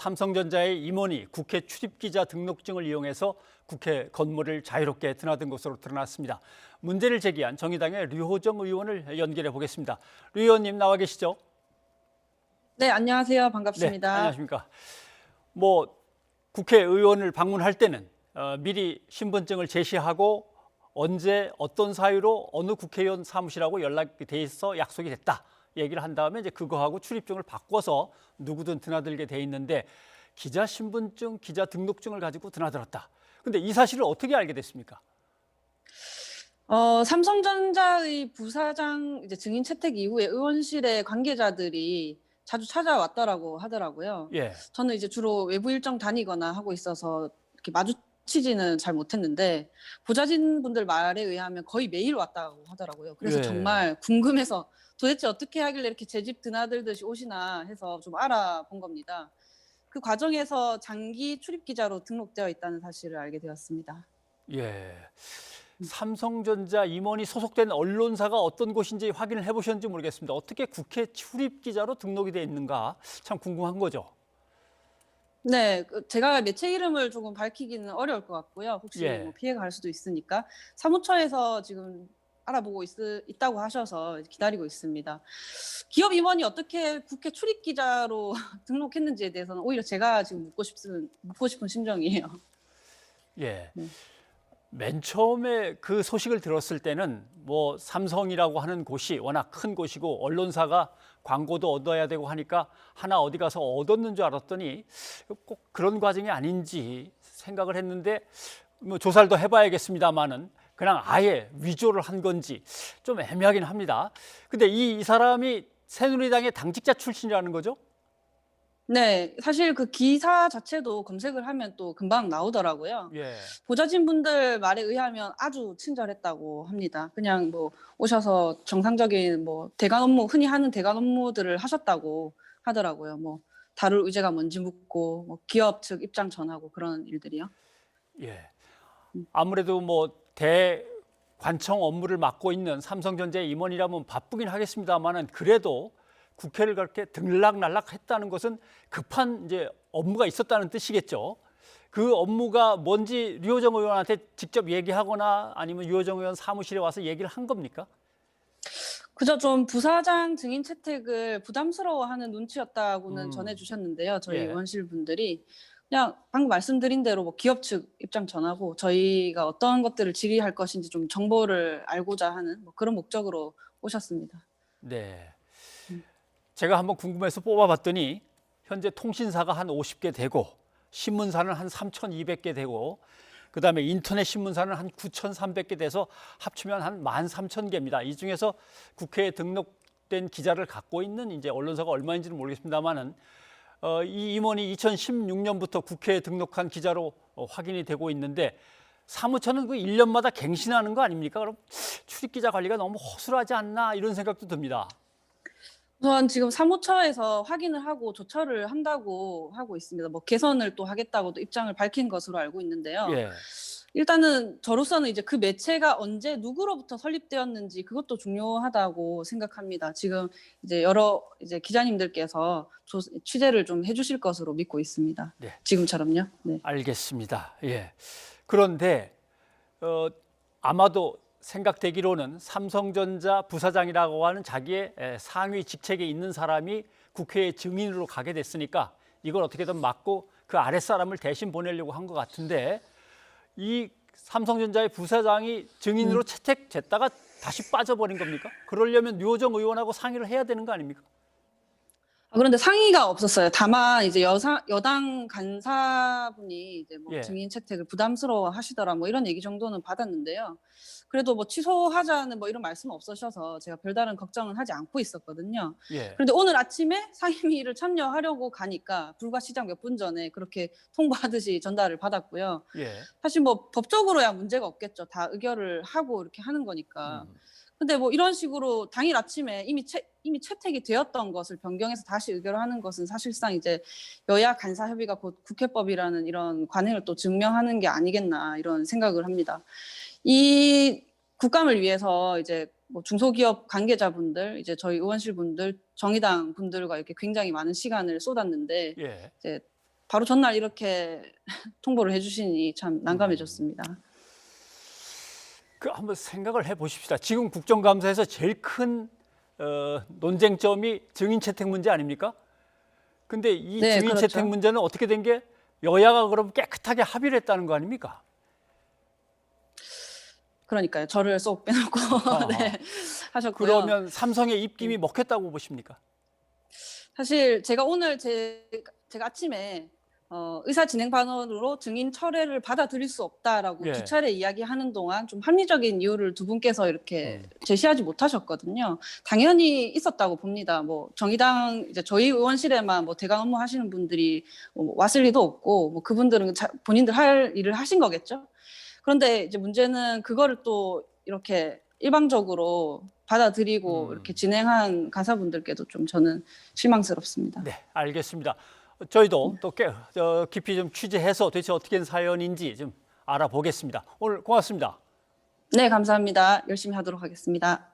삼성전자의 임원이 국회 출입기자 등록증을 이용해서 국회 건물을 자유롭게 드나든 것으로 드러났습니다. 문제를 제기한 정의당의 류호정 의원을 연결해 보겠습니다. 류 의원님 나와 계시죠? 네, 안녕하세요. 네, 반갑습니다. 안녕하십니까. 국회의원을 방문할 때는 미리 신분증을 제시하고 언제 어떤 사유로 어느 국회의원 사무실하고 연락이 돼 있어 약속이 됐다 얘기를 한 다음에 이제 그거하고 출입증을 바꿔서 누구든 드나들게 돼 있는데 기자 신분증, 기자 등록증을 가지고 드나들었다. 근데 이 사실을 어떻게 알게 됐습니까? 삼성전자의 부사장 이제 증인 채택 이후에 의원실에 관계자들이 자주 찾아왔다라고 하더라고요. 예, 저는 이제 주로 외부 일정 다니거나 하고 있어서 이렇게 마주치지는 잘 못했는데 보좌진 분들 말에 의하면 거의 매일 왔다고 하더라고요. 그래서 예, 정말 궁금해서 도대체 어떻게 하길래 이렇게 제 집 드나들듯이 오시나 해서 좀 알아본 겁니다. 그 과정에서 장기 출입 기자로 등록되어 있다는 사실을 알게 되었습니다. 예. 삼성전자 임원이 소속된 언론사가 어떤 곳인지 확인을 해보셨는지 모르겠습니다. 어떻게 국회 출입 기자로 등록이 돼 있는가 참 궁금한 거죠. 네. 제가 매체 이름을 조금 밝히기는 어려울 것 같고요. 혹시 예. 피해가 갈 수도 있으니까. 사무처에서 지금 알아보고 있다고 하셔서 기다리고 있습니다. 기업 임원이 어떻게 국회 출입 기자로 등록했는지에 대해서는 오히려 제가 지금 묻고 싶은 심정이에요. 예. 네. 맨 처음에 그 소식을 들었을 때는 삼성이라고 하는 곳이 워낙 큰 곳이고 언론사가 광고도 얻어야 되고 하니까 하나 어디 가서 얻었는 줄 알았더니 꼭 그런 과정이 아닌지 생각을 했는데 조사를 더 해봐야겠습니다만은 그냥 아예 위조를 한 건지 좀 애매하긴 합니다. 근데 이 사람이 새누리당의 당직자 출신이라는 거죠? 네. 사실 그 기사 자체도 검색을 하면 또 금방 나오더라고요. 예. 보좌진 분들 말에 의하면 아주 친절했다고 합니다. 그냥 오셔서 정상적인 대관 업무, 흔히 하는 대관 업무들을 하셨다고 하더라고요. 다룰 의제가 뭔지 묻고 기업 측 입장 전하고 그런 일들이요. 예. 아무래도 대관청 업무를 맡고 있는 삼성전자의 임원이라면 바쁘긴 하겠습니다만은 그래도 국회를 그렇게 들락날락 했다는 것은 급한 이제 업무가 있었다는 뜻이겠죠. 그 업무가 뭔지 류호정 의원한테 직접 얘기하거나 아니면 류호정 의원 사무실에 와서 얘기를 한 겁니까? 그저 좀 부사장 증인 채택을 부담스러워하는 눈치였다고는 음, 전해주셨는데요. 저희 예, 의원실 분들이 그냥 방금 말씀드린 대로 기업 측 입장 전하고 저희가 어떤 것들을 질의할 것인지 좀 정보를 알고자 하는 그런 목적으로 오셨습니다. 네. 음. 제가 한번 궁금해서 뽑아봤더니 현재 통신사가 한 50개 되고 신문사는 한 3,200개 되고 그다음에 인터넷 신문사는 한 9,300개 돼서 합치면 한 13,000개입니다. 이 중에서 국회에 등록된 기자를 갖고 있는 이제 언론사가 얼마인지는 모르겠습니다만은 이 임원이 2016년부터 국회에 등록한 기자로 확인이 되고 있는데 사무처는 그 1년마다 갱신하는 거 아닙니까? 그럼 출입기자 관리가 너무 허술하지 않나 이런 생각도 듭니다. 우선 지금 사무처에서 확인을 하고 조처를 한다고 하고 있습니다. 개선을 또 하겠다고도 입장을 밝힌 것으로 알고 있는데요. 예, 일단은 저로서는 이제 그 매체가 언제 누구로부터 설립되었는지 그것도 중요하다고 생각합니다. 지금 이제 여러 이제 기자님들께서 취재를 좀 해주실 것으로 믿고 있습니다. 네, 지금처럼요. 네. 알겠습니다. 예. 그런데 아마도 생각되기로는 삼성전자 부사장이라고 하는 자기의 상위 직책에 있는 사람이 국회에 증인으로 가게 됐으니까 이걸 어떻게든 막고 그 아랫사람을 대신 보내려고 한 것 같은데 이 삼성전자의 부사장이 증인으로 채택됐다가 다시 빠져버린 겁니까? 그러려면 류호정 의원하고 상의를 해야 되는 거 아닙니까? 그런데 상의가 없었어요. 다만 이제 여당 간사분이 이제 예, 증인 채택을 부담스러워 하시더라 이런 얘기 정도는 받았는데요. 그래도 취소하자는 이런 말씀은 없으셔서 제가 별다른 걱정은 하지 않고 있었거든요. 예, 그런데 오늘 아침에 상임위를 참여하려고 가니까 불과 시작 몇 분 전에 그렇게 통보하듯이 전달을 받았고요. 예. 사실 법적으로야 문제가 없겠죠. 다 의결을 하고 이렇게 하는 거니까. 근데 이런 식으로 당일 아침에 이미 채택이 되었던 것을 변경해서 다시 의결을 하는 것은 사실상 이제 여야 간사 협의가 곧 국회법이라는 이런 관행을 또 증명하는 게 아니겠나 이런 생각을 합니다. 이 국감을 위해서 이제 중소기업 관계자분들, 이제 저희 의원실 분들, 정의당 분들과 이렇게 굉장히 많은 시간을 쏟았는데 예. 이제 바로 전날 이렇게 통보를 해주시니 참 난감해졌습니다. 그 한번 생각을 해보십시다. 지금 국정감사에서 제일 큰 논쟁점이 증인 채택 문제 아닙니까? 근데 이 네, 증인 그렇죠. 채택 문제는 어떻게 된 게 여야가 그럼 깨끗하게 합의를 했다는 거 아닙니까? 그러니까요. 저를 쏙 빼놓고 네, 하셨고요. 그러면 삼성의 입김이 먹혔다고 보십니까? 사실 제가 오늘 제가 아침에 의사진행반원으로 증인 철회를 받아들일 수 없다라고 예. 두 차례 이야기하는 동안 좀 합리적인 이유를 두 분께서 이렇게 제시하지 못하셨거든요. 당연히 있었다고 봅니다. 뭐 정의당 이제 저희 의원실에만 뭐 대강 업무 하시는 분들이 왔을 리도 없고 뭐 그분들은 본인들 할 일을 하신 거겠죠. 그런데 이제 문제는 그거를 또 이렇게 일방적으로 받아들이고 이렇게 진행한 간사분들께도 좀 저는 실망스럽습니다. 네, 알겠습니다. 저희도 또 깊이 좀 취재해서 도대체 어떻게 된 사연인지 좀 알아보겠습니다. 오늘 고맙습니다. 네, 감사합니다. 열심히 하도록 하겠습니다.